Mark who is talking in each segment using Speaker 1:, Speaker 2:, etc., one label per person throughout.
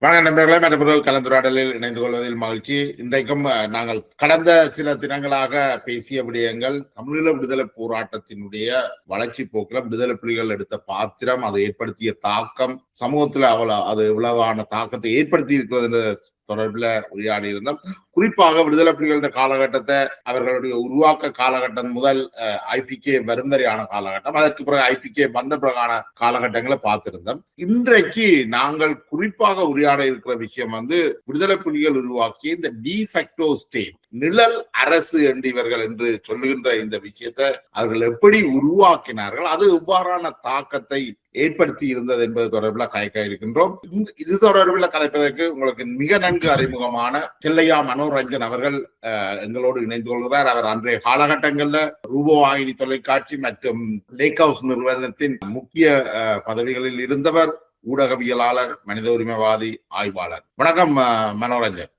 Speaker 1: வணக்கம் நண்பர்களே, மற்றொரு கலந்துரையாடலில் இணைந்து கொள்வதில் மகிழ்ச்சி. இன்றைக்கும் நாங்கள் கடந்த சில தினங்களாக பேசிய விடயங்கள் தமிழீழ விடுதலை போராட்டத்தினுடைய வளர்ச்சி போக்கில் விடுதலை புலிகள் எடுத்த பாத்திரம், அது ஏற்படுத்திய தாக்கம், சமூகத்தில் அது இவ்வளவான தாக்கத்தை ஏற்படுத்தி இருக்கிறது தொடர்பில் உரையாடி இருந்தோம். குறிப்பாக விடுதலை புலிகளின் காலகட்டத்தை, அவர்களுடைய உருவாக்க காலகட்டம் முதல் ஐபிகே வரும் வரையான காலகட்டம், அதற்கு பிறகு ஐபிகே வந்த பிறகான காலகட்டங்களை பார்த்திருந்தோம். இன்றைக்கு நாங்கள் குறிப்பாக உரையாட இருக்கிற விஷயம் விடுதலை புலிகள் உருவாக்கிய இந்த டிஃபெக்டோ ஸ்டேட், நிழல் அரசு என்றிவர்கள் என்று சொல்லுகின்ற இந்த விஷயத்தை அவர்கள் எப்படி உருவாக்கினார்கள், அது எவ்வாறான தாக்கத்தை ஏற்படுத்தி இருந்தது என்பது தொடர்பில் கதைக்க இருக்கின்றோம். இது தொடர்பில் கதைப்பதற்கு உங்களுக்கு மிக நன்கு அறிமுகமான செல்லையா மனோரஞ்சன் அவர்கள் எங்களோடு இணைந்து கொள்கிறார். அவர் அன்றைய காலகட்டங்கள்ல ரூபவாகினி தொலைக்காட்சி மற்றும் லேக் ஹவுஸ் நிறுவனத்தின் முக்கிய பதவிகளில் இருந்தவர், ஊடகவியலாளர், மனித உரிமைவாதி, ஆய்வாளர். வணக்கம் மனோரஞ்சன்.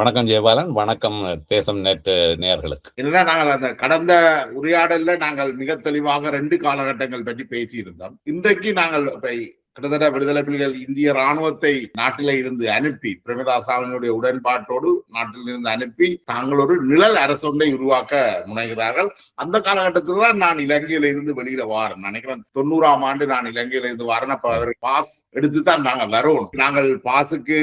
Speaker 2: வணக்கம் ஜெயபாலன். வணக்கம் தேசம் நெட் நேயர்களுக்கு.
Speaker 1: இதுதான் நாங்கள் அந்த கடந்த உரையாடல்ல நாங்கள் மிக தெளிவாக 2 காலகட்டங்கள் பற்றி பேசியிருந்தோம். இன்றைக்கு நாங்கள் கிட்டத்தட்ட விடுதலை புலிகள் இந்திய ராணுவத்தை நாட்டில இருந்து அனுப்பி, பிரேமதாசாவினுடைய உடன்பாட்டோடு நாட்டில் இருந்து அனுப்பி தாங்கள் ஒரு நிழல் அரசொன்றை உருவாக்க முனைகிறார்கள். அந்த காலகட்டத்தில் தான் நான் இலங்கையில இருந்து வெளியில வாரேன். நினைக்கிறேன் 90ஆம் ஆண்டு நான் இலங்கையில இருந்து வாரேன். அப்ப பாஸ் எடுத்து தான் நாங்க வரணும். நாங்கள் பாஸுக்கு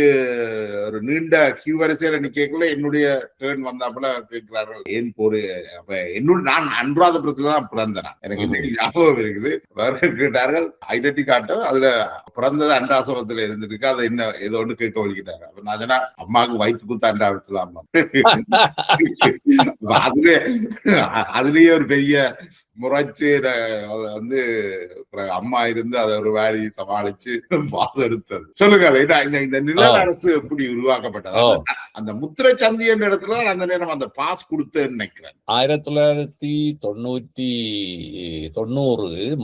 Speaker 1: ஒரு நீண்ட கியூ வரிசையில நிக்கல, என்னுடைய டேர்ன் வந்தாப்புல கேட்கிறார்கள், ஏன் போரு. அப்ப நான் அனுராதபுரத்துல தான் பிறந்தேன், எனக்கு இன்னைக்கு ஞாபகம் இருக்குது. கேட்டார்கள் ஐடென்டி கார்டு, அதுல பிறந்தது அண்டாசபத்துல இருந்திருக்கு, அதை என்ன ஏதோ ஒண்ணு கேட்க வலிக்கிட்டாங்க. அப்ப நான் சொன்னா, அம்மாவுக்கு வயிற்று குத்த அண்டாசலாம். அதுலயே ஒரு பெரிய முறைச்சு அம்மா இருந்து அதை ஒரு வேலையை சமாளிச்சு பாஸ் எடுத்தது. சொல்லுங்க, இந்த நிழல் அரசு எப்படி உருவாக்கப்பட்டது? அந்த முத்திரை சந்தி என்ற இடத்துல அந்த நேரம் அந்த பாஸ் கொடுத்தேன்னு நினைக்கிறேன்.
Speaker 2: 1990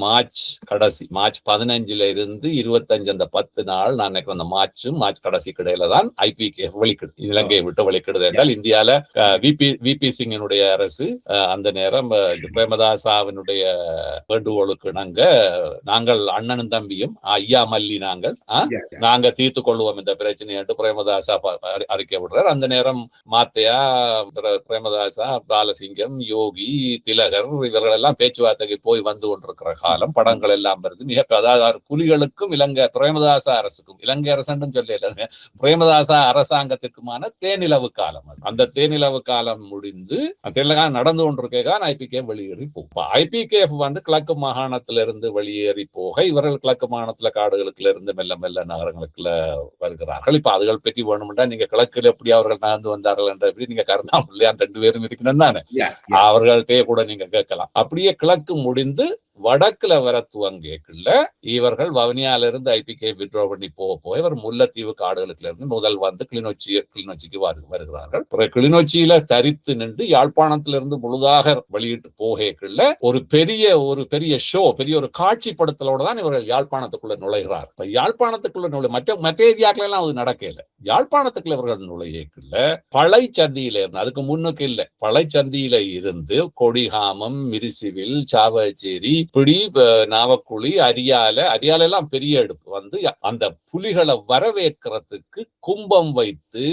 Speaker 2: மார்ச் கடைசி, மார்ச் 15 இருந்து 25 அந்த 10 நாள் நான் நினைக்கிறேன். அந்த மார்ச் கடைசி கிடையில தான் ஐபிகே வெளிக்கிடு, இலங்கையை விட்டு வெளிக்கிடுது என்றால் இந்தியால விபி சிங்கினுடைய அரசு அந்த நேரம் பிரேமதாசா வேண்டுகோளுக்கு நாங்கள் அண்ணனும் தம்பியும் ஐயா மல்லி நாங்க தீர்த்து கொள்வோம் இந்த பிரச்சனை என்று பிரேமதாசா அறிக்கை விடுறார். அந்த நேரம் மாத்தையா, பிரேமதாசா, பாலசிங்கம், யோகி, திலகர் இவர்கள் எல்லாம் பேச்சுவார்த்தைக்கு போய் வந்து கொண்டிருக்கிற காலம். படங்கள் எல்லாம் வருது. மிக அதாவது புலிகளுக்கும் இலங்கை பிரேமதாசா அரசுக்கும், இலங்கை அரசு சொல்ல பிரேமதாசா அரசாங்கத்திற்குமான தேனிலவு காலம். அந்த தேனிலவு காலம் முடிந்து நடந்து கொண்டிருக்க ஐபிகே வெளியேறி போகும். ஐபிகேஎஃப் கிழக்கு மாகாணத்திலிருந்து வெளியேறி போக இவர்கள் கிழக்கு மாகாணத்துல காடுகளுக்குள்ள இருந்து மெல்ல மெல்ல நகரங்களுக்குள்ள வருகிறார்கள். இப்ப அதுகள் பற்றி வேணும்னா நீங்க கிழக்குல எப்படி அவர்கள் நடந்து வந்தார்கள் என்ற நீங்க கருணாமல்லையான் 2 பேரும் இருக்கணும் தானே, அவர்கள்ட்டே கூட நீங்க கேட்கலாம். அப்படியே கிழக்கு முடிந்து வடக்குல வர துவங்கியக்குள்ள இவர்கள் வவுனியால இருந்து ஐபிகே வித்ட்ரா பண்ணி போக இவர் முல்லைத்தீவு காடுகளுக்குள்ள இருந்து முதல் வந்து கிளிநொச்சிக்கு வருகிறார்கள். கிளிநொச்சியில தரித்து நின்று யாழ்ப்பாணத்திலிருந்து முழுதாக வெளியிட்டு போகக்குள்ள ஒரு பெரிய ஷோ, பெரிய ஒரு காட்சிப்படுத்தலோட தான் இவர்கள் யாழ்ப்பாணத்துக்குள்ள நுழைகிறார். யாழ்ப்பாணத்துக்குள்ள மற்ற ஏரியாக்கள் எல்லாம் அது நடக்கல. யாழ்ப்பாணத்துக்குள்ள இவர்கள் நுழையக்குள்ள பழைச்சந்தியில இருந்து, அதுக்கு முன்னுக்கு இல்ல, பழைச்சந்தியில இருந்து கொடிகாமம், மிரிசிவில், சாவச்சேரி, இப்படி நாவக்குழி, அரியால எல்லாம் பெரிய எடுப்பு வந்து அந்த புலிகளை வரவேற்கிறதுக்கு கும்பம் வைத்து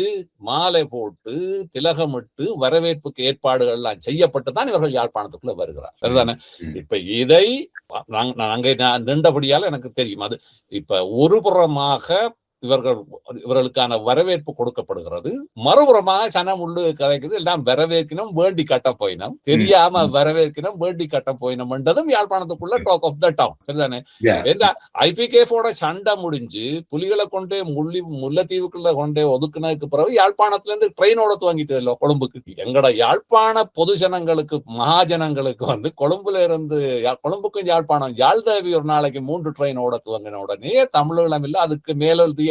Speaker 2: மாலை போட்டு திலகமிட்டு வரவேற்புக்கு ஏற்பாடுகள் எல்லாம் செய்யப்பட்டுதான் இவர்கள் யாழ்ப்பாணத்துக்குள்ள வருகிறார். சரிதானே? இப்ப இதை நாங்க நின்றபடியால எனக்கு தெரியும். அது இப்ப ஒரு புறமாக இவர்களுக்கான வரவேற்பு கொடுக்கப்படுகிறது, மறுபுறமாக சனம் உள்ளு கதைக்குது, எல்லாம் வரவேற்கணும், வேண்டி கட்ட போயினோம், தெரியாம வரவேற்கணும், வேண்டி கட்ட போயினோம் என்றதும் யாழ்ப்பாணத்துக்குள்ள டாக் ஆஃப் த டவுன். சரிதானே? ஐபிகேஃபோட சண்டை முடிஞ்சு புலிகளை கொண்டே முல்லைத்தீவுக்குள்ள கொண்டே ஒதுக்குனதுக்கு பிறகு யாழ்ப்பாணத்துல இருந்து ட்ரெயினோட துவங்கிட்டு இல்லை கொழும்புக்கு. எங்கட யாழ்ப்பாண பொதுஜனங்களுக்கு, மகாஜனங்களுக்கு கொழும்புல இருந்து கொழும்புக்கும் யாழ்ப்பாணம், யாழ்தேவி ஒரு நாளைக்கு 3 ட்ரெயினோட துவங்கின உடனே தமிழீழம் இல்ல, அதுக்கு மேலெழுதிய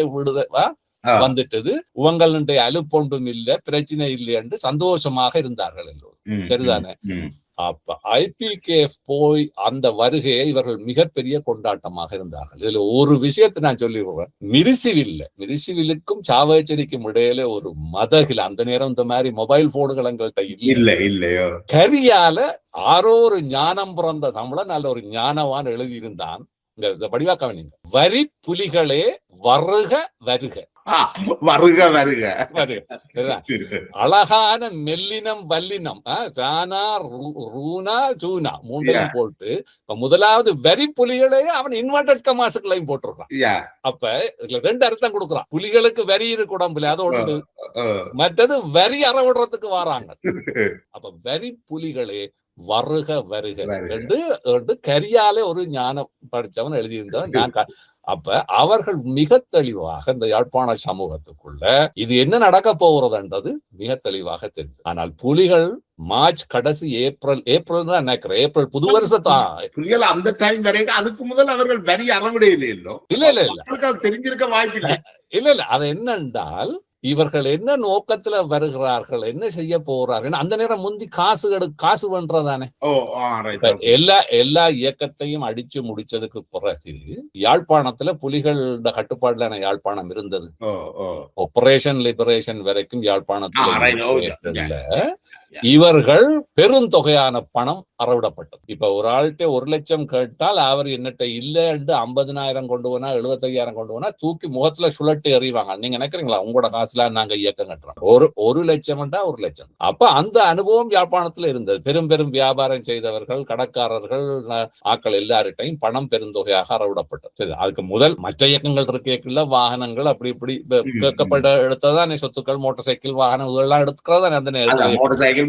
Speaker 2: வந்துட்டது, உங்களுடைய அலுப்பொன்றும் இல்ல, பிரச்சனை இல்லை என்று சந்தோஷமாக இருந்தார்கள் எல்லோரும். சரிதானே? அப்ப ஐபிகேஎஃப் போய் அந்த வருகையை இவர்கள் மிகப்பெரிய கொண்டாட்டமாக இருந்தார்கள். இதுல ஒரு விஷயத்தை நான் சொல்லிடுறேன். மிரிசிவிலுக்கும் சாவச்சேரிக்கும் இடையில ஒரு மதகில், அந்த நேரம் இந்த மாதிரி மொபைல் போனுகள் எங்கள்கிட்ட இல்லையோ, கரியால ஆரோ ஒரு ஞானம் பிறந்த தமிழன் நல்ல ஒரு ஞானவான் எழுதியிருந்தான். வடிவாக்க வேண்டிய வரி புலிகளே வருக வருக,
Speaker 1: வருக வருக.
Speaker 2: அழகான மெல்லினம் வல்லினம் ரானா ரூனா ஜூனா மூன்றையும் போட்டு இப்ப முதலாவது வரி புலிகளையே அவன் இன்வெர்டட் கமாசுகளையும் போட்டிருக்கான். அப்ப இதுல ரெண்டு அர்த்தம் கொடுக்குறான். புலிகளுக்கு வரி இருக்கு உடம்புல, அது ஒன்று. மற்றது வரி அறவிடுறதுக்கு வராங்க. அப்ப வரி புலிகளே வருக வருக என்று கரியாலே ஒரு ஞானம் படிச்சவன் எழுதியிருந்தான். நான் அப்ப அவர்கள் மிக தெளிவாக இந்த யாழ்ப்பாண சமூகத்துக்குள்ள இது என்ன நடக்க போகிறதுன்றது மிக தெளிவாக தெரியும். ஆனால் புலிகள் மார்ச் கடைசி ஏப்ரல் தான் நினைக்கிறேன். ஏப்ரல் புது வருஷத்தான்
Speaker 1: புலிகள் அந்த டைம் வரைக்கும் அதுக்கு முதல் அவர்கள் வரி அறவிட இல்லையோ.
Speaker 2: இல்ல
Speaker 1: தெரிஞ்சிருக்க வாய்ப்பில்லை.
Speaker 2: இல்ல அது என்னென்றால் இவர்கள் என்ன நோக்கத்துல வருகிறார்கள், என்ன செய்ய போறார்கள், அந்த நேரம் முந்தி காசு பண்றதானே. எல்லா இயக்கத்தையும் அடிச்சு முடிச்சதுக்கு பிறகு யாழ்ப்பாணத்துல புலிகள் கட்டுப்பாடுல யாழ்ப்பாணம் இருந்தது. ஆபரேஷன் லிபரேஷன் வரைக்கும் யாழ்ப்பாணத்துல இவர்கள் பெருந்தொகையான பணம் அறவிடப்பட்டது. இப்ப ஒரு ஆள்கிட்ட 1 லட்சம் கேட்டால் அவர் என்னட்ட இல்லன்னு 50,000 கொண்டு போனா 75,000 கொண்டு போனா தூக்கி முகத்துல சுழட்டு எறிவாங்க. நீங்க நினைக்கிறீங்களா உங்களோட காசுல நாங்க இயக்கம் கட்டுறோம்? 1 லட்சம் 1 லட்சம். அப்ப அந்த அனுபவம் யாழ்ப்பாணத்துல இருந்தது. பெரும் வியாபாரம் செய்தவர்கள், கடற்காரர்கள், ஆக்கள் எல்லார்ட்டையும் பணம் பெருந்தொகையாக அறவிடப்பட்டது. சரி, அதுக்கு முதல் மற்ற இயக்கங்கள் இருக்கல, வாகனங்கள் அப்படி இப்படி கேட்கப்பட்ட எடுத்ததான் சொத்துக்கள், மோட்டார் சைக்கிள், வாகனம் இதெல்லாம் எடுத்துக்கிறதா அந்த நேரத்தில்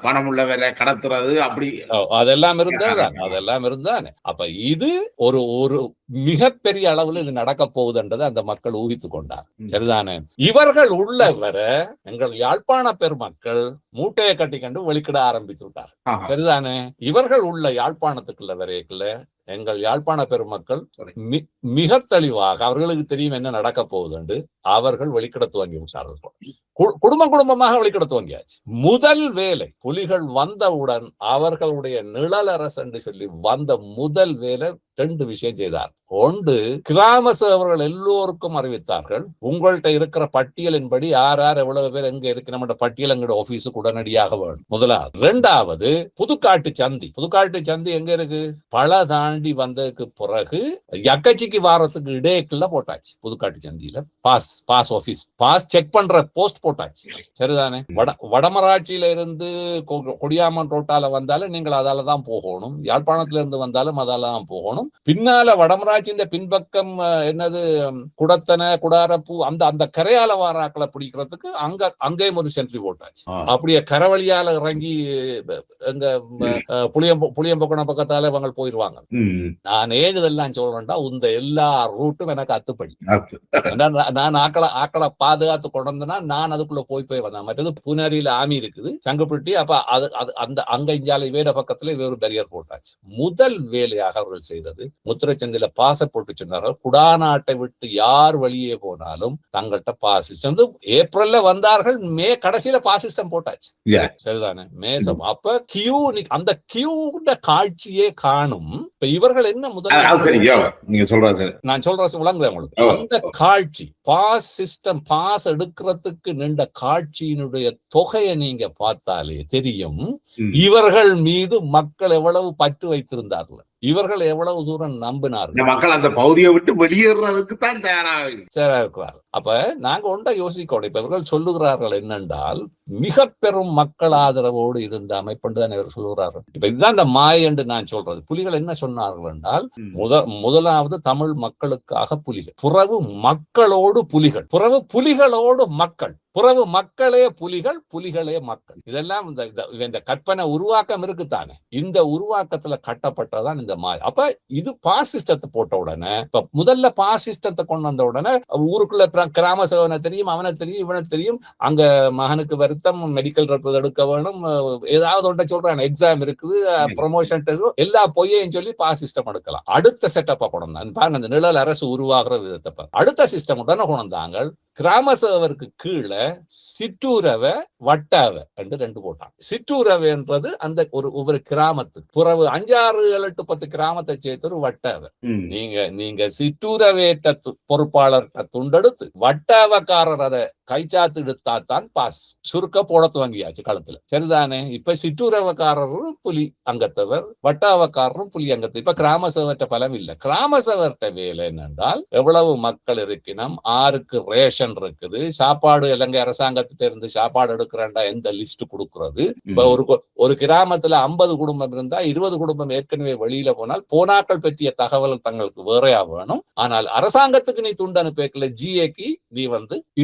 Speaker 1: பணம் உள்ளவரை கடத்துறது அப்படி
Speaker 2: அதெல்லாம் இருந்தானே. அப்ப இது ஒரு மிகப்பெரிய அளவில் இது நடக்க போகுதுன்றதை அந்த மக்கள் ஊகித்துக் கொண்டார். சரிதானே? இவர்கள் உள்ள வர எங்கள் யாழ்ப்பாண பெருமக்கள் மூட்டையை கட்டிக்கொண்டு வெளிக்கிட ஆரம்பித்து விட்டார். சரிதானே? இவர்கள் உள்ள யாழ்ப்பாணத்துக்குள்ள வரைக்குள்ள எங்கள் யாழ்ப்பாண பெருமக்கள் மிக தெளிவாக அவர்களுக்கு தெரியும் என்ன நடக்க போகுது. அவர்கள் வெளிக்கிட துவங்கி விட்டார்கள். குடும்பமாக வெளிக்கிட துவங்கியாச்சு. முதல் வேலை புலிகள் வந்தவுடன் அவர்களுடைய நிழலரசு என்று சொல்லி வந்த முதல் வேலை 2 விஷயம் செய்தார். ஒன்று, கிராம சேவர்கள் எல்லோருக்கும் அறிவித்தார்கள், உங்கள்கிட்ட இருக்கிற பட்டியலின்படி யார் எவ்வளவு பேர் எங்க இருக்கு நம்ம பட்டியல் எங்களோட ஆபீஸுக்கு உடனடியாக வேணும். முதலாவது. 2வது, புதுக்காட்டு சந்தி எங்க இருக்கு? பல தாண்டி வந்ததுக்கு பிறகு யக்கச்சிக்கு வாரத்துக்கு இடையக்குள்ள போட்டாச்சு. புதுக்காட்டு சந்தியில பாஸ் ஆபீஸ் பாஸ் செக் பண்ற போஸ்ட் போட்டாச்சு. சரிதானே? வடமராட்சியில இருந்து கொடியாமன் ரோட்டால வந்தாலும் நீங்கள் அதாலதான் போகணும். யாழ்ப்பாணத்துல இருந்து வந்தாலும் அதாலதான் போகணும். பின்னால வடமராட்சி இந்த பின்பக்கம் என்னது குடத்தனை குடாரப்பூ அந்த கரையால வாராக்களை பிடிக்கிறதுக்கு அங்கேயும் ஒரு சென்ட்ரி போட்டாச்சு. அப்படியே கரவழியால இறங்கி எங்க புளியம்பொக்கண பக்கத்தால இவங்க போயிருவாங்க. நான் ஏன் இதெல்லாம் சொல்றேன்டா, இந்த எல்லா ரூட்டும் எனக்கு அத்துப்படி. நான் ஆக்களை பாதுகாத்து கொண்டா நான் அதுக்குள்ள போய் வந்தேன். மற்றது பூனாரியில ஆமி இருக்குது, சங்குப்பட்டி. அப்ப அந்த அங்க இஞ்சாலை வேட பக்கத்துல ஒரு பேரியர் போட்டாச்சு. முதல் வேலையாக அவர்கள் செய்தது முத்திரச்சந்தில பாச போட்டு சொன்னார்கள், குடாநாட்டை விட்டு யார் வெளியே போனாலும் தங்கள்கிட்ட பாஸ் சிஸ்டம். ஏப்ரல்ல வந்தார்கள், மே கடைசியில பாஸ் சிஸ்டம் போட்டாச்சு. சரிதானே? மேசம். அப்ப அந்த காட்சியே காணும். இப்ப இவர்கள் என்ன முதல் நான் சொல்றேன் விளங்குது உங்களுக்கு. அந்த காட்சி பாஸ் சிஸ்டம் பாஸ் எடுக்கிறதுக்கு நின்ற காட்சியினுடைய தொகையை நீங்க பார்த்தாலே தெரியும் இவர்கள் மீது மக்கள் எவ்வளவு பற்று வைத்திருந்தார்கள், இவர்கள் எவ்வளவு தூரம் நம்பினார்கள்.
Speaker 1: மக்கள் அந்த பகுதியை விட்டு வெளியேறதுக்கு தான் தயாரா
Speaker 2: இருக்கிறார்கள். அப்ப நாங்க ஒன்றை யோசிக்கணும். இப்ப இவர்கள் சொல்லுகிறார்கள் என்னென்றால் மிக பெரும் மக்கள் ஆதரவோடு இருந்த அமைப்பு தான் இவர் சொல்லுகிறார்கள். இப்ப இதுதான் இந்த மாய என்று நான் சொல்றது. புலிகள் என்ன சொன்னார்கள் என்றால், முதலாவது தமிழ் மக்களுக்காக புலிகள், புறவு மக்களோடு புலிகள், புறவு புலிகளோடு மக்கள், புறவு மக்களே புலிகள், புலிகளே மக்கள். இதெல்லாம் இந்த கற்பனை உருவாக்கம் இருக்குத்தானே. இந்த உருவாக்கத்துல கட்டப்பட்டதான் இந்த மாய. அப்ப இது பாஸ் சிஸ்டத்தை போட்ட உடனே, இப்ப முதல்ல பாஸ் சிஸ்டத்தை கொண்டு வந்த உடனே ஊருக்குள்ள கிராம சேவனை தெரியும், அவனை தெரியும், இவனை தெரியும். அங்க மகனுக்கு வருத்தம், மெடிக்கல் ரெக்கார்ட் எடுக்க வேணும், ஏதாவது ஒன்றை சொல்றான், எக்ஸாம் இருக்குது, ப்ரமோஷன் டெஸ்ட், எல்லா பொய்யையும் சொல்லி பாஸ் சிஸ்டம் எடுக்கலாம். அடுத்த செட்டப்பா கொண்டு வந்தாங்க பாருங்க, அந்த நிழல் அரசு உருவாகிற விதத்தை அடுத்த சிஸ்டம் உடனே கொண்டு வந்தாங்க. கிராம சேவருக்கு கீழே சிற்றூரவை வட்டாவை என்று 2 போட்டான். சிற்றூரவைன்றது அந்த ஒவ்வொரு கிராமத்துக்கு புறவு 5, 6, 7, 8, 10 கிராமத்தை சேர்த்து ஒரு வட்டாவை. நீங்க சிற்றூரவேற்ற பொறுப்பாளர் துண்டெடுத்து வட்டாவக்காரர் அதை கைச்சாத்து எடுத்தாத்தான் பாஸ். சுருக்க போட துவங்கியாச்சு களத்துல. சரிதானே? இப்ப சிற்றூரவக்காரரும் புலி அங்கத்தவர், வட்டாவக்காரரும் புலி அங்கத்தவர். இப்ப கிராம சேவர்கிட்ட பலம் இல்ல. கிராம சேவர்கிட்ட வேலை என்னென்றால் எவ்வளவு மக்கள் இருக்கணும், ஆருக்கு ரேஷன் இருக்குது, சாப்பாடு இலங்கை அரசாங்கத்திட்ட இருந்து சாப்பாடு எடுக்கிறேன்டா எந்த லிஸ்ட் கொடுக்கறது. இப்ப ஒரு கிராமத்துல 50 குடும்பம் இருந்தா 20 குடும்பம் ஏற்கனவே வெளியில போனால் போனாக்கள் பற்றிய தகவல் தங்களுக்கு வேறையா வேணும். ஆனால் அரசாங்கத்துக்கு நீ துண்டு அனுப்பல, ஜிஏக்கு நீ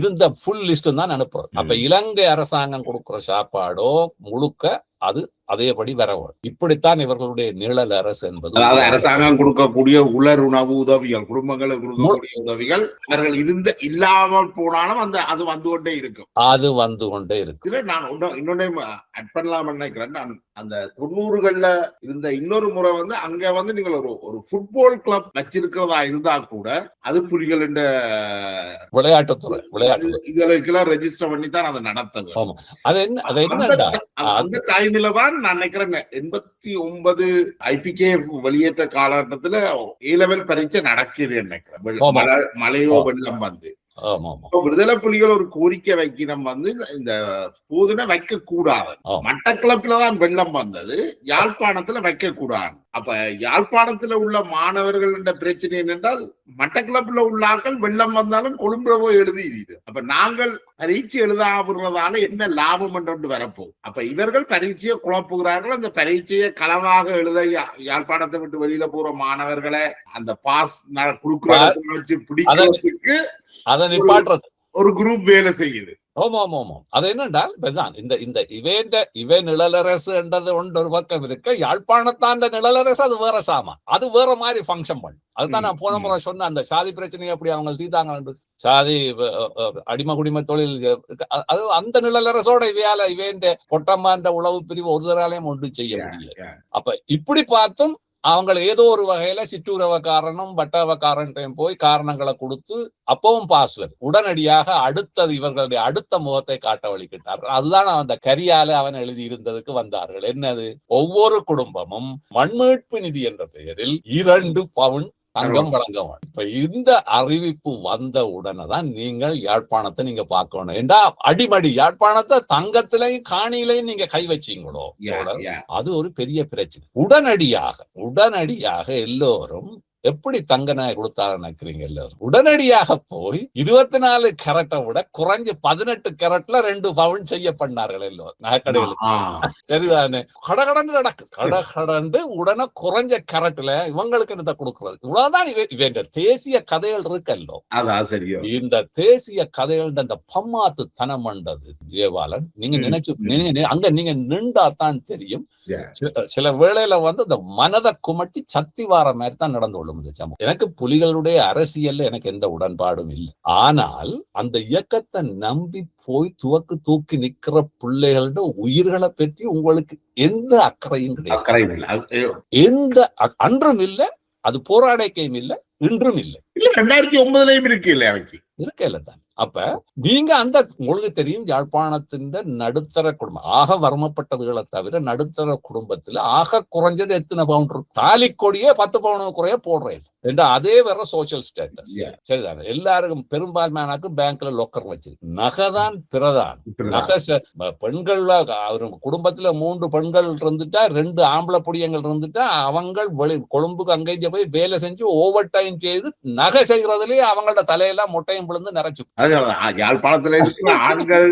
Speaker 2: இருந்த ஃபுல் லிஸ்ட் தான் அனுப்புறது. அப்ப இலங்கை அரசாங்கம் கொடுக்கிற சாப்பாடோ முழுக்க அது அதேபடி வரவும். இப்படித்தான் இவர்களுடைய நிழல் அரசு என்பது.
Speaker 1: அதாவது அரசாங்கம் கொடுக்கக்கூடிய உலர் உணவு உதவிகள், குடும்பங்களுக்கு கொடுக்கக்கூடிய உதவிகள் அவர்கள் இல்லாமல் போனாலும் அது வந்து கொண்டே இருக்கும்.
Speaker 2: அது வந்து கொண்டே இருக்கு.
Speaker 1: நான் இன்னொன்னு அட் பண்ணலாம் நினைக்கிறேன். நான் அந்த 90கள்ல இருந்த இன்னொரு முறை அங்க நீங்கள் ஒரு ஃபுட்பால் கிளப் வச்சிருக்கிறதா இருந்தா கூட அது புலிகள்
Speaker 2: விளையாட்டுத்துறை
Speaker 1: இதுகளுக்கெல்லாம் ரெஜிஸ்டர் பண்ணி தான் அதை நடத்துங்க. அந்த டைம்ல தான் நான் நினைக்கிறேன் 89 IPK வெளியேற்ற காலகட்டத்துல A-level பரீட்சை நடக்குது நினைக்கிறேன். மழையோ வெள்ளம் விடுதலை புலிகள் ஒரு கோரிக்கை வைக்கணும், இந்த சோதனை வைக்க கூடாது. மட்டக்களப்புலதான் வெள்ளம் வந்தது, யாழ்ப்பாணத்துல வைக்க கூடாது. அப்ப யாழ்ப்பாணத்துல உள்ள மாணவர்கள் என்ற பிரச்சனை என்னென்றால் மட்டக்களப்புல உள்ள ஆட்கள் வெள்ளம் வந்தாலும் கொழும்புல போய் எழுதிடுது. அப்ப நாங்கள் பரீட்சை எழுதாடுறதால என்ன லாபம் என்று வரப்போம். அப்ப இவர்கள் பரீட்சையை குழப்புகிறார்கள். அந்த பரீட்சையை களவாக எழுத யாழ்ப்பாணத்தை விட்டு வெளியில போற மாணவர்களை அந்த பாஸ் கொடுக்கறத வச்சு பிடிக்கிறதுக்கு
Speaker 2: அதை நிப்பாட்டுறது
Speaker 1: ஒரு குரூப் வேலை செய்யுது.
Speaker 2: அது என்னென்றால் இவ நிழலரசு என்றது ஒரு பக்கம் இருக்க, யாழ்ப்பாணத்தாண்ட நிழலரசு அது வேற சாமா, அது வேற மாதிரி ஃபங்க்ஷன் பண்ணும். அதுதான் நான் போன முறை சொன்ன அந்த சாதி பிரச்சனையை எப்படி அவங்க தீர்த்தாங்க, சாதி அடிமை குடிமை தொழில், அது அந்த நிழலரசோட இவேண்ட கொட்டம்பாண்ட உளவு பிரிவு ஒரு தராலையும் ஒன்று செய்ய முடியல. அப்ப இப்படி பார்த்தும் அவங்க ஏதோ ஒரு வகையில சிற்றூரவக்காரனும் வட்டாவக்காரன்ட்டையும் போய் காரணங்களை கொடுத்து அப்பவும் பாஸ்வேர்டு உடனடியாக அடுத்தது இவர்களுடைய அடுத்த முகத்தை காட்ட வழிகிட்டார்கள். அதுதான் அந்த கரியால அவன் எழுதி இருந்ததுக்கு வந்தார்கள். என்னது, ஒவ்வொரு குடும்பமும் மண்மீட்பு நிதி என்ற பெயரில் 2 பவுன் தங்கம் வழங்கணும். இப்ப இந்த அறிவிப்பு வந்த உடனே தான் நீங்கள் யாழ்ப்பாணத்தை நீங்க பார்க்கணும். ஏண்டா அடிமடி யாழ்ப்பாணத்தை தங்கத்திலையும் காணிலையும் நீங்க கை வச்சீங்களோ, அது ஒரு பெரிய பிரச்சனை. உடனடியாக எல்லோரும் எப்படி தங்க நாய் கொடுத்தாரு நினைக்கிறீங்க? எல்லாரும் உடனடியாக போய் 24 கேரட்டை விட குறைஞ்ச 18 கேரட்ல 2 பவுன் செய்ய பண்ணார்கள் எல்லோரும் நகைக்கடைகளுக்கு. சரிதானே? கடகடன்னு நடக்கு, கடகடந்து உடனே குறைஞ்ச கேரட்ல இவங்களுக்கு என்ன கொடுக்கறது. இவ்வளவுதான் இவன் தேசிய கதைகள் இருக்கல்லோ. இந்த தேசிய கதைகள் அந்த பம்மாத்து தனம் பண்றது ஜெயபாலன். நீங்க நினைச்சு அங்க நீங்க நின்றா தான் தெரியும். சில வேளையில இந்த மனதை குமட்டி சக்தி வார மாதிரி தான் நடந்து கொள்ளும் இந்த சமூகம். எனக்கு புலிகளுடைய அரசியல்ல எனக்கு எந்த உடன்பாடும் இல்லை. ஆனால் அந்த இயக்கத்தை நம்பி போய் தூக்கி நிக்கிற பிள்ளைகளோட உயிர்களை பற்றி உங்களுக்கு எந்த அக்கறையும் கிடையாது. எந்த அன்றும் இல்லை, அது போராடைக்கையும் இல்லை, இன்றும் இல்லை.
Speaker 1: 2009 இருக்கு இல்ல
Speaker 2: இருக்கல தான். அப்ப நீங்க உங்களுக்கு தெரியும், யாழ்ப்பாணத்தின் நடுத்தர குடும்பம் ஆக வறுமப்பட்டதுகளை தவிர நடுத்தர குடும்பத்துல ஆக குறைஞ்சது எத்தனை பவுன் தாலி கொடியே 10 பவுன் குறைய போடுறேன் என்ற அதே வேற சோசியல் ஸ்டேட்டஸ். சரிதானே? எல்லாருக்கும் பெரும்பான்மையானாக்கு பேங்க்ல லொக்கர் வச்சிருக்கு. நகைதான் பிரதான். நகை பெண்கள் குடும்பத்துல 3 பெண்கள் இருந்துட்டா 2 ஆம்பளை பொடியங்கள் இருந்துட்டா அவங்க கொழும்புக்கு அங்கேயும் போய் வேலை செஞ்சு ஓவர் டைம் செய்து நகை செய்யறதுலயே அவங்களோட தலையெல்லாம் மொட்டையும் விழுந்து நிறைச்சு.
Speaker 1: யாழ்ப்பாணத்துல ஆண்கள்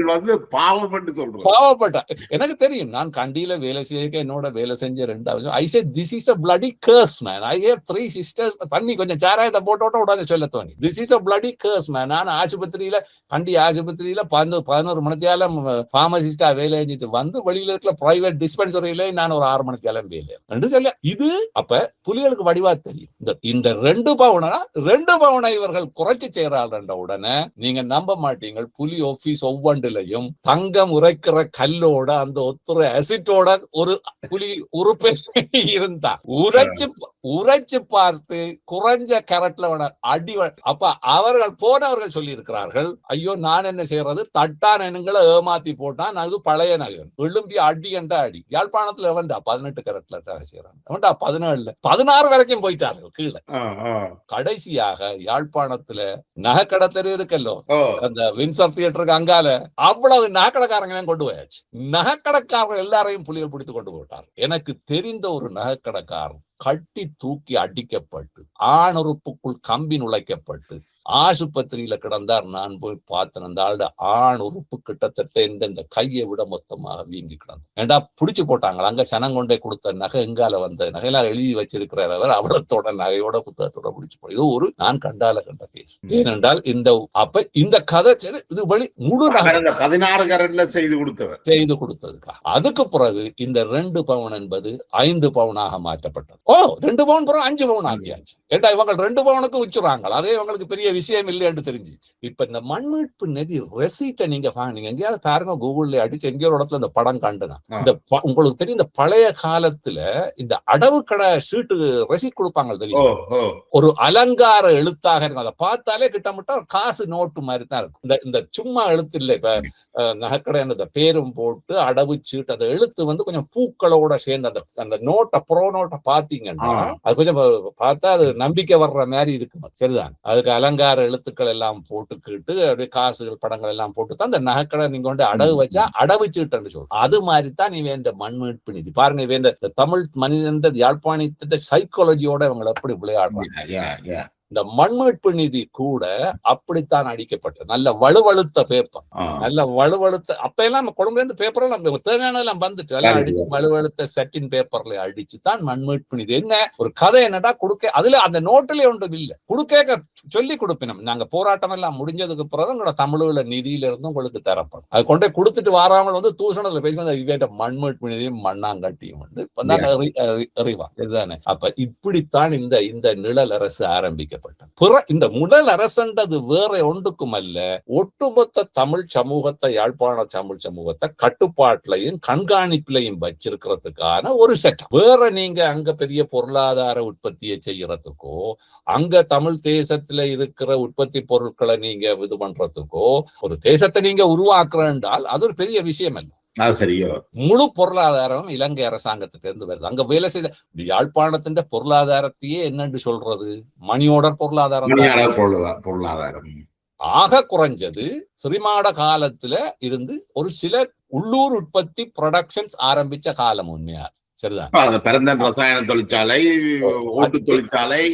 Speaker 1: பாவப்பட்டு சொல்றோம்.
Speaker 2: பாவப்பட்ட எனக்கு தெரியும். நான் கண்டியில வேலை செய்ய என்னோட வேலை செஞ்ச 2 I said this is a bloody curse man. I have 3 sisters. தண்ணி கொஞ்சம் சாராயத்தை போட்டோட உடனே சொல்ல தோணி. This is a bloody curse man. நான் ஆஸ்பத்திரியில கண்டி ஆஸ்பத்திரியில 11 மணித்தியாலம் பார்மசிஸ்டா வேலை செஞ்சுட்டு வெளியில இருக்கிற பிரைவேட் டிஸ்பென்சரியில நான் ஒரு 6 மணித்தியாலம் வேலை சொல்ல. இது அப்ப புலிகளுக்கு வடிவா தெரியும். இந்த 2 பவுனை இவர்கள் குறைச்சு செய்யறாள் உடனே நீங்க நீங்க நம்ப மாட்டீங்க, புலி ஆபீஸ் ஒவ்வொன்றிலையும் தங்கம் உரைக்கிற கல்லோட அந்த ஒத்துற அசிட்டோட ஒரு புலி உறுப்பு இருந்தா உரைச்சு பார்த்து குறைஞ்ச கரட்ல அடி. அப்ப அவர்கள் போனவர்கள் சொல்லி இருக்கிறார்கள், ஐயோ நான் என்ன செய்யறது, தட்டான் எண்களை ஏமாத்தி போட்டான், அது பழைய நகன் எழும்பி அடி என்றா அடி. யாழ்ப்பாணத்துல எவன்டா 18 கரட்ல செய்யறான், எவன்டா 17 16 வரைக்கும் போயிட்டார்கள் கீழே. கடைசியாக யாழ்ப்பாணத்துல நகைக்கடத்தரு இருக்கல்லோ, அந்த வின்சர் தியேட்டருக்கு அங்கால அவ்வளவு நகைக்கடைக்காரங்களையும் கொண்டு போயாச்சு. நகைக்கடைக்காரர்கள் எல்லாரையும் புலிகள் பிடித்து கொண்டு போட்டார். எனக்கு தெரிந்த ஒரு நகைக்கடைக்காரன் கட்டி தூக்கி அடிக்கப்பட்டு ஆணுறுப்புக்குள் கம்பி நுழைக்கப்பட்டு ஆசுபத்திரியில கிடந்தார். நான் போய் பார்த்தேன், அந்த ஆளோட ஆண் உறுப்பு கிட்டத்தட்ட இந்த கையை விட மொத்தமாக வீங்கி கிடந்தது. ஏண்டா பிடிச்சு போட்டாங்க. அங்க சனம் கொண்டே கொடுத்த நகை, எங்கால வந்த நகையெல்லாம் எழுதி வச்சிருக்கிறார் அவர், அவளத்தோட நகையோட புத்தகத்தோட பிடிச்சு போய். இது ஒரு நான் கண்ட கேஸ். ஏனென்றால் அப்ப இந்த கதை இது வழி முழு
Speaker 1: 16 கரட்ல செய்து
Speaker 2: கொடுத்ததுக்கா. அதுக்கு பிறகு இந்த 2 பவுன் என்பது 5 பவுனாக மாற்றப்பட்டது. 2 பவுன் பிறகு 5 பவுன் ஆகியாச்சு. ஏண்டா இவங்க 2 பவுனுக்கு வச்சுறாங்க, அதே இவங்களுக்கு பெரிய விஷயம் இல்லைன்னு தெரிஞ்சிச்சு. இப்ப இந்த மண்மீட்பு நிதி ரெசீட்டை நீங்க எங்கேயாவது பாருங்க, கூகுள்ல அடிச்சு எங்கேயோ இடத்துல இந்த படம் கண்டுனா, இந்த உங்களுக்கு தெரியும், இந்த பழைய காலத்துல இந்த அடவு கடை சீட்டு ரெசீட் கொடுப்பாங்க தெரியும், ஒரு அலங்கார எழுத்தாக இருக்கும். அதை பார்த்தாலே கிட்டமிட்ட காசு நோட்டு மாதிரி தான் இருக்கும். இந்த சும்மா எழுத்து இல்லை. இப்ப நகைக்கடை அந்த பேரும் போட்டு அடவு சீட்டு, அந்த எழுத்து கொஞ்சம் பூக்களோட சேர்ந்து அந்த நோட்டை ப்ரோ நோட்டை பாத்தீங்கன்னா அது கொஞ்சம் பார்த்தா அது நம்பிக்கை வர்ற மாதிரி இருக்கு. சரிதான், அதுக்கு அலங்கார எழுத்துக்கள் எல்லாம் போட்டுக்கிட்டு அப்படியே காசுகள் படங்கள் எல்லாம் போட்டுதான் அந்த நகைக்கடை நீங்க கொண்டு அடவு வச்சா அடவு சீட்டுன்னு சொல்றோம். அது மாதிரி தான் நீ வேண்ட மண்மீட்பு நிதி பாருங்க. வேண்ட தமிழ் மனிதன் யாழ்ப்பாணத்தின் சைக்காலஜியோட இவங்களை எப்படி விளையாடுறாங்க. இந்த மண்மீட்பு நிதி கூட அப்படித்தான் அடிக்கப்பட்டது. நல்ல வலுவழுத்த பேப்பர், நல்ல வலுவழுத்த அப்ப எல்லாம் கொழும்புல இருந்து பேப்பர் எல்லாம் தேவையான எல்லாம் வந்துட்டு எல்லாம் அடிச்சு வலுவழுத்த செட்டின் பேப்பர்ல அடிச்சு தான் மண்மீட்பு நிதி. என்ன ஒரு கதை என்னடா கொடுக்க, அதுல அந்த நோட்டிலே ஒன்றும் இல்ல, கொடுக்க சொல்லி கொடுப்பினோம். நாங்க போராட்டம் எல்லாம் முடிஞ்சதுக்கு பிறகு உங்களோட தமிழ்ல நிதியில இருந்து உங்களுக்கு தரப்படும். அது கொண்டே கொடுத்துட்டு வரவங்க தூஷணத்துல பேசுவாங்க, இவன் மண்மீட்பு நிதியும் மண்ணாங்கட்டியும் அறிவா. சரிதானே? அப்ப இப்படித்தான் இந்த நிழல் அரசு ஆரம்பிக்க. இந்த முதல் அரசண்டது வேற ஒன்றுக்கும் அல்ல, ஒட்டுமொத்த தமிழ் சமூகத்தை, யாழ்ப்பாண தமிழ் சமூகத்தை கட்டுப்பாட்டிலையும் கண்காணிப்பிலையும் வச்சிருக்கிறதுக்கான ஒரு செட்டப். வேற நீங்க அங்க பெரிய பொருளாதார உற்பத்தியை செய்யறதுக்கோ, அங்க தமிழ் தேசத்துல இருக்கிற உற்பத்தி பொருட்களை நீங்க இது பண்றதுக்கோ, ஒரு தேசத்தை நீங்க உருவாக்குறால் அது ஒரு பெரிய விஷயம் அல்ல.
Speaker 1: சரியோ,
Speaker 2: முழு பொருளாதாரம் இலங்கை அரசாங்கத்துக்கு இருந்து வருது. அங்க வேலை செய்த யாழ்ப்பாணத்தின் பொருளாதாரத்தையே என்னன்னு சொல்றது, மணியோடர் பொருளாதாரம் ஆக குறைஞ்சது சிறிமாட காலத்துல இருந்து ஒரு சில உள்ளூர் உற்பத்தி ப்ரொடக்ஷன்ஸ் ஆரம்பிச்ச காலம் உண்மையா. சரிதான்,
Speaker 1: ரசாயன தொழிற்சாலை, ஓட்டு தொழிற்சாலை.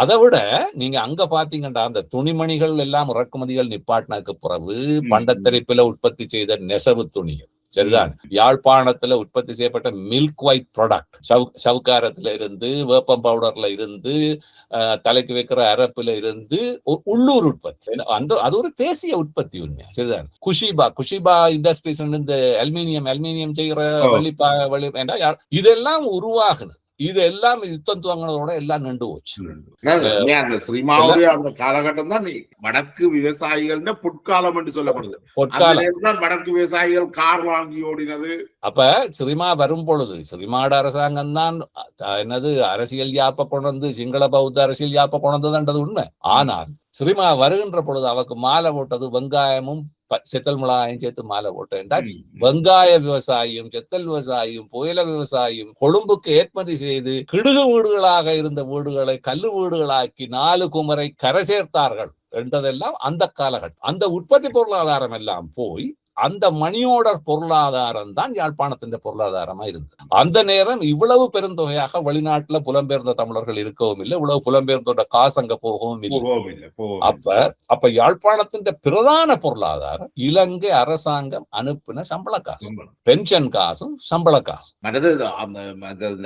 Speaker 2: அதை விட நீங்க அங்க பாத்தீங்கன்னா அந்த துணிமணிகள் எல்லாம் இறக்குமதிகள் நிப்பாட்டினதுக்கு பிறகு பண்டத்தரிப்புல உற்பத்தி செய்த நெசவு துணிகள். சரிதான், யாழ்ப்பாணத்துல உற்பத்தி செய்யப்பட்ட மில்க் ஒயிட் ப்ராடக்ட், சவுக்காரத்துல இருந்து, வேப்பம் பவுடர்ல இருந்து, தலைக்கு வைக்கிற அரப்புல இருந்து உள்ளூர் உற்பத்தி. அது ஒரு தேசிய உற்பத்தி உண்மையா. சரிதான், குஷிபா இண்டஸ்ட்ரீஸ் இந்த அலுமினியம் செய்யற இதெல்லாம் உருவாகுது. இதெல்லாம் யுத்தம் துவங்கினதோட எல்லாம் நின்று போச்சு.
Speaker 1: ஸ்ரீமாவுடைய அந்த காலகட்டம் தான் வடக்கு விவசாயிகள் பொற்காலம் என்று சொல்லப்படுது. வடக்கு விவசாயிகள் கார் வாங்கி ஓடினது.
Speaker 2: அப்ப ஸ்ரீமா வரும் பொழுது ஸ்ரீமாட அரசாங்கம் தான் என்னது அரசியல் யாப்ப கொண்டு, சிங்கள பௌத்த அரசியல் யாப்ப கொண்டதுன்றது உண்மை. ஆனால் ஸ்ரீமா வருகின்ற பொழுது அவருக்கு மாலை போட்டது வெங்காயமும் செத்தல் மிளகாயும் சேர்த்து மாலை போட்டேன். வெங்காய விவசாயியும் செத்தல் விவசாயியும் புயல விவசாயியும் கொழும்புக்கு ஏற்றுமதி செய்து கிடுகு வீடுகளாக இருந்த வீடுகளை கல்லு வீடுகளாக்கி 4 குமரை கரை சேர்த்தார்கள் என்றதெல்லாம் அந்த காலகட்டம். அந்த உற்பத்தி பொருளாதாரம் எல்லாம் போய் அந்த மணியோடர் பொருளாதாரம் தான் யாழ்ப்பாணத்தின் பொருளாதாரமா இருந்தது. அந்த நேரம் இவ்வளவு பெருந்தொகையாக வெளிநாட்டுல புலம்பெயர்ந்த தமிழர்கள் இருக்கவும் இல்லை, இவ்வளவு புலம்பெயர்ந்தோட காசு அங்க போகவும் இல்லை. அப்ப யாழ்ப்பாணத்தின் பிரதான பொருளாதாரம் இலங்கை அரசாங்கம் அனுப்பின சம்பள காசு, பென்ஷன் காசும் சம்பள காசு.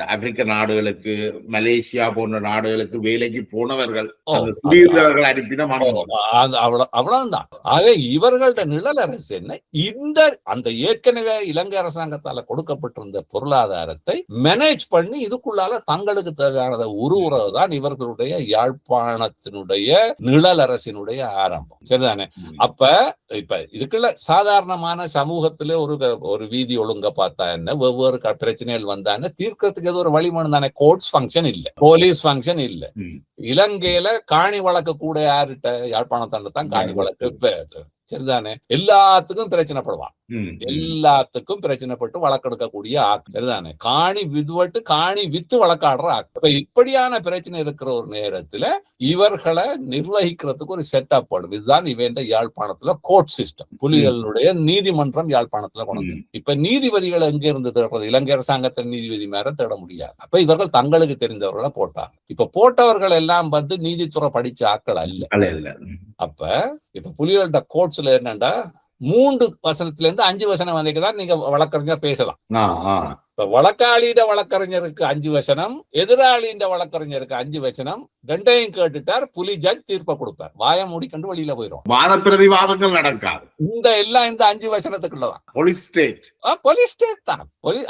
Speaker 1: ஆப்பிரிக்க நாடுகளுக்கு, மலேசியா போன்ற நாடுகளுக்கு வேலைக்கு போனவர்கள் அனுப்பின
Speaker 2: அவ்வளவுதான். ஆக இவர்களோட நிழல் அரசு என்ன, அந்த ஏற்கனவே இலங்கை அரசாங்கத்தால கொடுக்கப்பட்டிருந்த பொருளாதாரத்தை மேனேஜ் பண்ணி இதுக்குள்ளால தங்களுக்கு தேவையானதை உருவுறதுதான் இவர்களுடைய யாழ்ப்பாணத்தினுடைய நிழல் அரசினுடைய ஆரம்பம். சரிதானே? அப்ப இப்ப இதுக்குள்ள சாதாரணமான சமூகத்திலே ஒரு வீதி ஒழுங்க பார்த்தா என்ன, வெவ்வேறு பிரச்சனைகள் வந்தானே தீர்க்கறதுக்கு ஏதோ ஒரு வழிமனு தானே. கோர்ட்ஸ் ஃபங்க்ஷன் இல்ல, போலீஸ் ஃபங்க்ஷன் இல்ல. இலங்கையில காணி வழக்கு கூட யாருட்ட, யாழ்ப்பாணத்தாண்ட தான் காணி வழக்கு. சரிதானே? எல்லாத்துக்கும் பிரச்சனைப்படுவான், எல்லாத்துக்கும் பிரச்சனைப்பட்டு வழக்கெடுக்கக்கூடிய ஆக்கு. சரிதானே? காணி வித்து வழக்காடுற ஆக்கு. இப்ப இப்படியான பிரச்சனை இருக்கிற ஒரு நேரத்துல இவர்களை நிர்வகிக்கிறதுக்கு ஒரு செட்டப் படும். இதுதான் இவன் யாழ்ப்பாணத்துல கோர்ட் சிஸ்டம். புலிகளுடைய நீதிமன்றம் யாழ்ப்பாணத்துல கொண்டு. இப்ப நீதிபதிகள் எங்க இருந்து தேடுறது? இலங்கை அரசாங்கத்தின் நீதிபதி மேல தேட முடியாது. அப்ப இவர்கள் தங்களுக்கு தெரிந்தவர்களை போட்டாங்க. இப்ப போட்டவர்கள் எல்லாம் வந்து நீதித்துறை படிச்ச ஆக்கள் அல்ல. அப்ப இப்ப புலிகளோட கோர்ட்ஸ்ல என்னண்டா 3 வசனத்துல இருந்து 5 வசனம் வரைக்கும் நீங்க வழக்கறிஞர் பேசலாம். இப்ப வழக்காளியிட வழக்கறிஞருக்கு 5 வசனம், எதிராளியின் வழக்கறிஞருக்கு 5 வசனம், ரெண்டையும் கேட்டுட்டார். புலி ஜட்ஜ் தீர்ப்பை கொடுப்பார். வாய மூடிக்கண்டு வெளியில போயிடும்.
Speaker 1: வாத பிரதிவாதங்கள் நடக்காது.
Speaker 2: இந்த 5 வசனத்துக்குள்ளதான்
Speaker 1: போலீஸ்
Speaker 2: ஸ்டேட் தான்.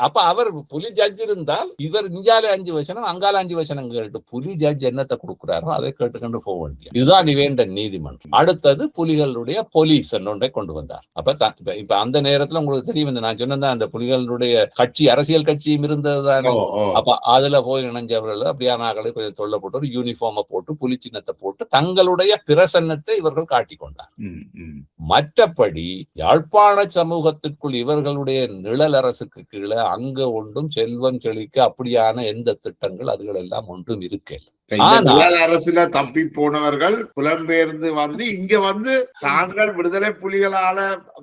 Speaker 2: அப்ப அவர் புலி ஜட்ஜ் இருந்தால் இவர் இஞ்சாலே 5 வசனம், அங்கால 5 வசனம் கேட்டு புலி ஜட்ஜ் என்னத்தை கொடுக்கிறாரோ அதை கேட்டுக்கொண்டு போக வேண்டிய. இதுதான் இவேண்ட நீதிமன்றம். அடுத்தது புலிகளுடைய போலீஸ் ஒன்றை கொண்டு வந்தார். அப்ப இப்ப அந்த நேரத்துல உங்களுக்கு தெரியும், நான் சொன்னேன் அந்த புலிகளுடைய கட்சி, அரசியல் கட்சியும் இருந்ததுதானே. அப்ப அதுல போய் இணைஞ்சவர்கள் அப்படியான ஆக்களை கொஞ்சம் தொல்லை போட்டு ஒரு யூனிஃபார்மை போட்டு புலி சின்னத்தை போட்டு தங்களுடைய பிரசன்னத்தை இவர்கள் காட்டிக்கொண்டார். மற்றபடி யாழ்ப்பாண சமூகத்திற்குள் இவர்களுடைய நிழல் அரசுக்கு கீழே அங்க ஒன்றும் செல்வம் செழிக்க அப்படியான எந்த திட்டங்கள் அதுகள் எல்லாம் ஒன்றும் இருக்கல.
Speaker 1: அரசுல தப்பி போனவர்கள் புலம்பெயர்ந்து வந்து இங்க வந்து தாங்கள் விடுதலை புலிகளால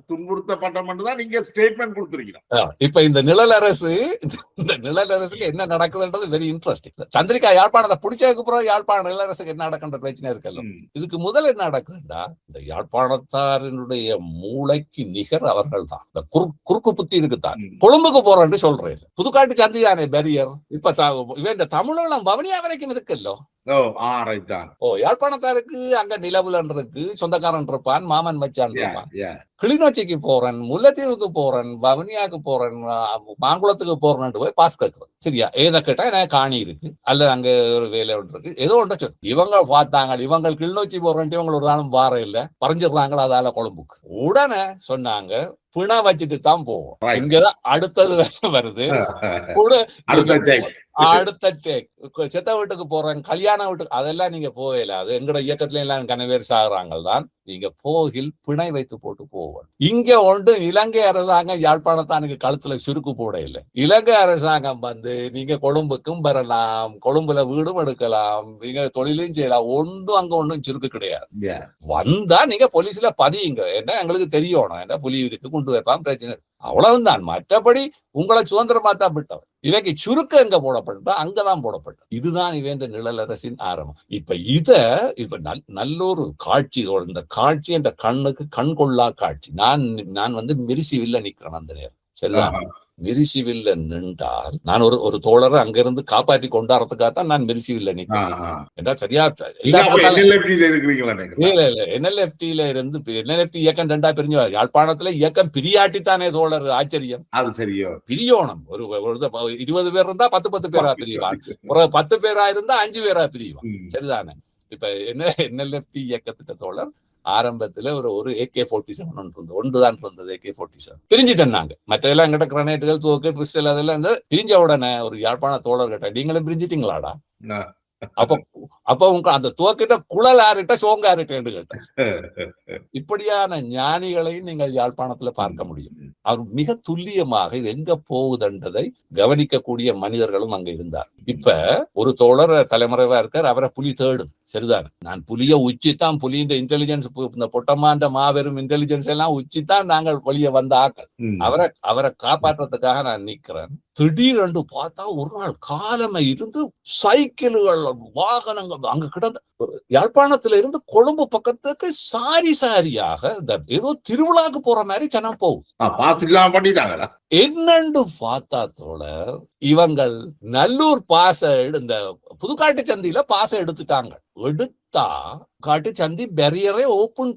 Speaker 1: துன்புறுத்தப்பட்டோம் என்றுதான் நீங்க ஸ்டேட்மெண்ட் கொடுத்திருக்கிறோம்.
Speaker 2: இப்ப இந்த நிழல் அரசுக்கு என்ன நடக்குதுன்றது வெரி இன்ட்ரெஸ்டிங். சந்திரிகா யாழ்ப்பாணத்தை பிடிச்சதுக்கு அப்புறம் யாழ்ப்பாண நிழல் அரசுக்கு என்ன நடக்கின்ற பிரச்சனை இருக்கல. இதுக்கு முதல் என்ன நடக்குதுன்னா, இந்த யாழ்ப்பாணத்தாரினுடைய மூளைக்கு நிகர் அவர்கள் தான். இந்த குறுக்கு புத்தி இருக்குத்தான். கொழும்புக்கு போறேன்னு சொல்றேன். புதுக்காட்டு சந்திதானே பேரியர். இப்ப இவன் தமிழகம் வவுனியா வரைக்கும் இருக்குல்ல. யாழ்ப்பாணத்தாருக்கு அங்க நிலவுலன் இருக்கு, சொந்தக்காரன் இருப்பான், மாமன் மச்சான் இருப்பான். கிளிநொச்சிக்கு போறேன், முல்லைத்தீவுக்கு போறேன், வவுனியாவுக்கு போறேன், மாங்குளத்துக்கு போறேன் போய் பாஸ் கேட்கிறேன். சரியா? ஏதை கேட்டா எனக்கு காணி இருக்கு அல்ல அங்க ஒரு வேலை ஒன்று இருக்கு, ஏதோ ஒன்று சொல்லு. இவங்க பார்த்தாங்க, இவங்க கிளிநொச்சி போறேன்ட்டு இவங்க ஒரு நாளும் வாரம் இல்லை பறிஞ்சிடுறாங்களா அதால கொழும்புக்கு. உடனே சொன்னாங்க பிணை வச்சுட்டு தான் போவோம். இங்கதான் அடுத்தது வருது. அடுத்த செத்த வீட்டுக்கு போறேன், கல்யாண வீட்டுக்கு, அதெல்லாம் நீங்க போகல. அது எங்கட இயக்கத்துல எல்லாம் கனவேர் சாகுறாங்க தான். நீங்க போகில் பிணை வைத்து போட்டு போவோம். இங்க ஒன்று இலங்கை அரசாங்கம் யாழ்ப்பாணத்தானுக்கு கழுத்துல சுருக்கு போட இல்லை. இலங்கை அரசாங்கம் வந்து நீங்க கொழும்புக்கும் வரலாம், கொழும்புல வீடும் எடுக்கலாம், நீங்க தொழிலும் செய்யலாம், ஒன்றும் அங்க ஒன்றும் சுருக்கு கிடையாது. வந்தா நீங்க போலீஸ்ல பதியுங்க, ஏன்னா எங்களுக்கு தெரியணும், ஏன்னா புலி இருக்கு கொண்டு வைப்பான், பிரச்சனை அவ்வளவுதான். மற்றபடி உங்களை சுதந்திரமா தான் விட்டவர். இவைக்கு சுருக்க எங்க போடப்பட்டா அங்கதான் போடப்பட்ட. இதுதான் இவன் நிழல் அரசின் ஆரம்பம். இப்ப நல்லொரு காட்சி. இந்த காட்சி என்ற கண்ணுக்கு கண் கொள்ளா காட்சி. நான் வந்து மிரிசிவில்ல நிக்கிறேன் அந்த நேரம். சரிதான்? மிரிசிவில்ல நின்றால் நான் ஒரு தோழரை அங்கிருந்து காப்பாற்றி கொண்டாடுறதுக்காகத்தான் நான் மிரிசிவில்ல நிக்கிறேன். சரியா? என்எல்எஃப்டில இருந்து என்எல்எஃப்டி இயக்கம் 2ஆ பிரிஞ்சு யாழ்ப்பாணத்துல இயக்கம் பிரியாட்டித்தானே தோழர். ஆச்சரியம். அது சரியோ? பிரியோணம். ஒரு 20 பேர் இருந்தா 10 பேரா பிரிவான், ஒரு 10 பேரா இருந்தா 5 பேரா பிரிவான். சரிதானே? இப்ப என்எல்எஃப்டி இயக்கத்திட்ட தோழர் ஆரம்பத்துல ஒரு AK-47 ஒன்றுதான் இருந்தது. AK-47 பிரிஞ்சுட்டேன் நாங்க. மற்றெல்லாம் எங்கிட்ட கிரனேட்டுகள், தோக்கு, பிஸ்டல் அதெல்லாம் பிரிஞ்ச உடனே ஒரு யாழ்ப்பாண தோழர் கேட்டா, நீங்களும் பிரிஞ்சிட்டீங்களாடா? அப்ப உங்க அந்த துவக்கிட்ட குழல் ஆறிட்ட சோங்காரிட்டேன்னு கேட்டேன். இப்படியான ஞானிகளையும் நீங்கள் யாழ்ப்பாணத்துல பார்க்க முடியும். அவர் மிக துல்லியமாக இது எங்க போகுதுன்றதை கவனிக்கக்கூடிய மனிதர்களும் அங்க இருந்தார். இப்ப ஒரு தோழர் தலைமுறைவா இருக்கார், அவரை புலி தேடுது. சரிதானே? நான் புலிய உச்சித்தான், புலியின் இன்டெலிஜென்ஸ், இந்த பொட்டமாண்ட மாபெரும் இன்டெலிஜென்ஸ் எல்லாம் உச்சித்தான் நாங்கள் வெளியே வந்த ஆக்கள். அவரை காப்பாற்றுறதுக்காக நான் நிக்கிறேன். திடீரென்று பார்த்தா ஒரு நாள் காலமே இருந்து சைக்கிள்கள், வாகனங்கள் அங்க கிடந்த யாழ்ப்பாணத்துல இருந்து கொழும்பு பக்கத்துக்கு சாரியாக ஏதோ திருவிழாக்கு போற மாதிரி ஜனம் போகுது. என்னன்னு பார்த்தா தோழர், இவங்கள் நல்லூர் பாச இந்த புதுக்காட்டு சந்தையில பாச எடுத்துட்டாங்க. எடுத்த எடுத்தா காட்டு சந்தி பெரியரை ஓபன்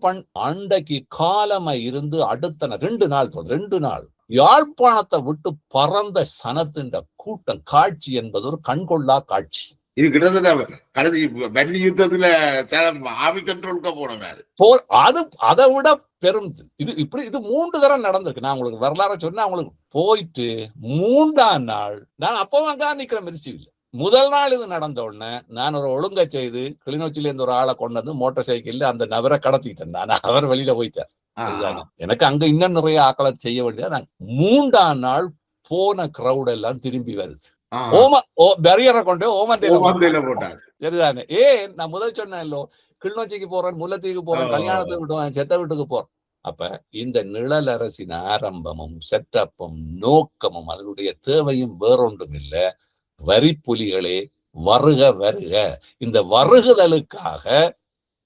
Speaker 2: அண்டைக்கு காலமா இருந்து அடுத்த 2 நாள் 2 நாள் யாழ்ப்பாணத்தை விட்டு பறந்த சனத்தின் கூட்டம் காட்சி என்பது ஒரு கண்கொள்ளா காட்சி.
Speaker 1: இது கிட்டத்தட்ட கடைசி வன்னி யுத்தத்துல ஆர்மி கண்ட்ரோலுக்கு போன மாதிரி
Speaker 2: அது அதை விட பெரும். இது 3 தடவை நடந்திருக்கு. நான் உங்களுக்கு வரலாறு சொன்னா உங்களுக்கு போயிட்டு 3ஆம் நாள் நான் அப்பவும் அங்க நிக்கிற மிரிச்சி இல்லை. முதல் நாள் இது நடந்த உடனே நான் ஒரு ஒழுங்க செய்து கிளிநொச்சியில இருந்து ஒரு ஆளை கொண்டு வந்து மோட்டார் சைக்கிள்ல அந்த நபரை கடத்திட்டேன். நான் அவர் வெளியில போயிட்டார். எனக்கு அங்க இன்னும் நிறைய ஆக்களை செய்ய வேண்டியது. 3ஆம் நாள் போன கிரௌட் எல்லாம் திரும்பி வருது. பெரியரை கொண்டு ஓமந்தையில போட்டார். சரிதானே? நான் முதல் சொன்னேன், கிளிநொச்சிக்கு போறேன், முல்லைத்தீவுக்கு போறேன், கல்யாணத்துக்கு விட்டு செத்த வீட்டுக்கு போறேன். அப்ப இந்த நிழல் அரசின் ஆரம்பமும் செட்டப்பும் நோக்கமும் அதனுடைய தேவையும் வேறொன்றும் இல்லை. வரிப்புலிகளே வருக வருக. இந்த வருகுதலுக்காக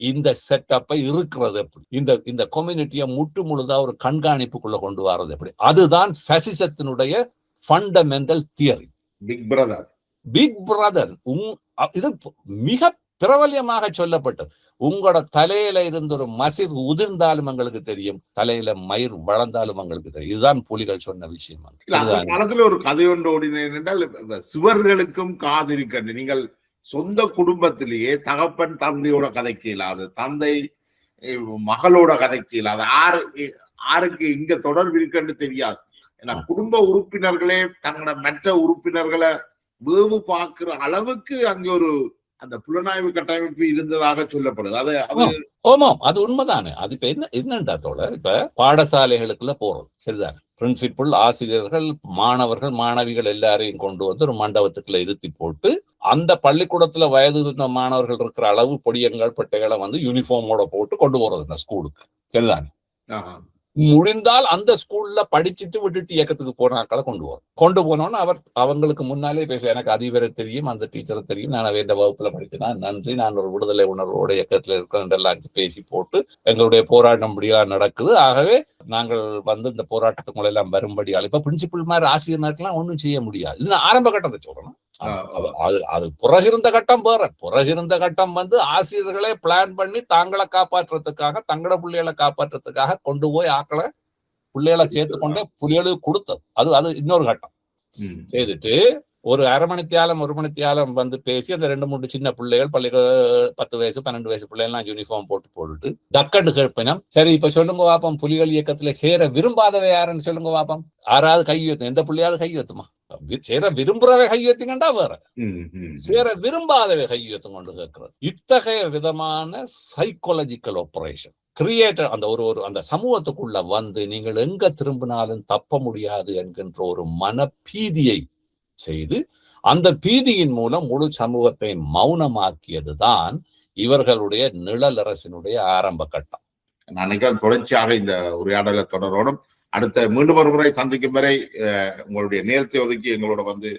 Speaker 2: இந்த செட்டப்பை இருக்கிறது எப்படி, இந்த கம்யூனிட்டியை முற்று முழுதா ஒரு கண்காணிப்புக்குள்ள கொண்டு வர்றது எப்படி, அதுதான் பாசிசத்தினுடைய ஃபண்டமெண்டல் தியரி. பிக் பிரதர் இது மிக பிரபல்யமாக சொல்லப்பட்டது. உங்களோட தலையில இருந்து ஒரு மசிர் உதிர்ந்தாலும் எங்களுக்கு தெரியும், தலையில மயிர் வளர்ந்தாலும் எங்களுக்கு தெரியும். இதுதான் புலிகள் சொன்ன விஷயம்.
Speaker 1: காலத்துல ஒரு கதை ஒன்று ஓடினேன் என்றால், சுவர்களுக்கும் காது இருக்கண்டு. நீங்கள் சொந்த குடும்பத்திலேயே தகப்பன் தந்தையோட கதைக்கு இல்லாத, தந்தை மகளோட கதைக்கு இல்லாத, ஆருக்கு இங்க தொடர்பு இருக்கன்னு தெரியாது. ஏன்னா குடும்ப உறுப்பினர்களே தங்களோட மற்ற உறுப்பினர்களை வேவு பார்க்கிற அளவுக்கு அங்க ஒரு அந்த புலனாய்வு கட்டமைப்பு இருந்ததாக சொல்லப்படுது.
Speaker 2: அது உண்மைதானே. அது இப்ப என்னண்டா தோழர், இப்ப பாடசாலைகளுக்குள்ள போறோம், சரிதானே? பிரின்சிபல், ஆசிரியர்கள், மாணவர்கள், மாணவிகள் எல்லாரையும் கொண்டு வந்து ஒரு மண்டபத்துக்குள்ள இருத்தி போட்டு அந்த பள்ளிக்கூடத்துல வயது மாணவர்கள் இருக்கிற அளவு பொடியங்கள் பட்டைகளை வந்து யூனிஃபார்மோட போட்டு கொண்டு போறது இந்த ஸ்கூலுக்கு, சரிதானே? முடிந்தால் அந்த ஸ்கூல்ல படிச்சுட்டு விட்டுட்டு இயக்கத்துக்கு போனாக்களை கொண்டு போனோம்னு அவங்களுக்கு முன்னாலே பேச, எனக்கு அதிபரை தெரியும், அந்த டீச்சரை தெரியும், நான் வேண்ட வகுப்புல படித்தேன்னா நன்றி, நான் ஒரு விடுதலை உணர்வோட இயக்கத்துல இருக்கிறெல்லாம் பேசி போட்டு எங்களுடைய போராட்டம் முடியா நடக்குது. ஆகவே நாங்கள் வந்து இந்த போராட்டத்துக்குள்ள எல்லாம் வரும்படி இப்ப பிரின்சிபல் மாதிரி ஆசிரியர்களுக்கெல்லாம் ஒன்றும் செய்ய முடியாது. இது ஆரம்ப கட்டத்தை சொல்றேன். அது புறகிருந்த கட்டம் வேற. புறகிருந்த கட்டம் வந்து ஆசிரியர்களே பிளான் பண்ணி தாங்களை காப்பாற்றுறதுக்காக, தங்களோட பிள்ளைகளை காப்பாற்றுறதுக்காக கொண்டு போய் ஆக்களை பிள்ளைகளை சேர்த்து கொண்டே புலிகளுக்கு கொடுத்தது. அது இன்னொரு கட்டம் செய்துட்டு ஒரு அரை மணித்தியாலம் 1 மணித்தியாலம் வந்து பேசி அந்த 2-3 சின்ன பிள்ளைகள் 10 வயசு 12 வயசு பிள்ளைகள்லாம் யூனிஃபார்ம் போட்டுட்டு டக்கண்டு கேட்பினம். சரி, இப்ப சொல்லுங்க வாப்பம், புலிகள் இயக்கத்துல சேர விரும்பாதவை யாருன்னு சொல்லுங்க வாப்பம். யாராவது கை வைத்தும், எந்த பிள்ளையாவது கை வைத்துமா? சேர விரும்புறவை கையெழுத்துங்கண்டா வேற, சேர விரும்பாதவை கையெழுத்து கொண்டு கேட்கிறது. இத்தகைய விதமான சைக்காலஜிக்கல் ஆபரேஷன் கிரியேட்டர் அந்த அந்த சமூகத்துக்குள்ள வந்து நீங்கள் எங்க திரும்பினாலும் தப்ப முடியாது என்கின்ற ஒரு மனப்பீதியை செய்து அந்த பீதியின் மூலம் முழு சமூகத்தை மௌனமாக்கியதுதான் இவர்களுடைய நிழல் அரசினுடைய ஆரம்ப கட்டம்.
Speaker 1: நான் நினைக்கிறேன் தொடர்ச்சியாக இந்த உரையாடலை தொடரோடும். அடுத்த மீண்டும் ஒரு முறை சந்திக்கும் வரை உங்களுடைய நேரத்தை ஒதுக்கி எங்களோட வந்து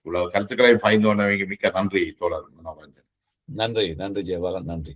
Speaker 1: இவ்வளவு கருத்துக்களை பகிர்ந்து கொண்டவங்க மிக்க நன்றி தோழர் மனோரஞ்சன்.
Speaker 2: நன்றி ஜெயபாலன், நன்றி.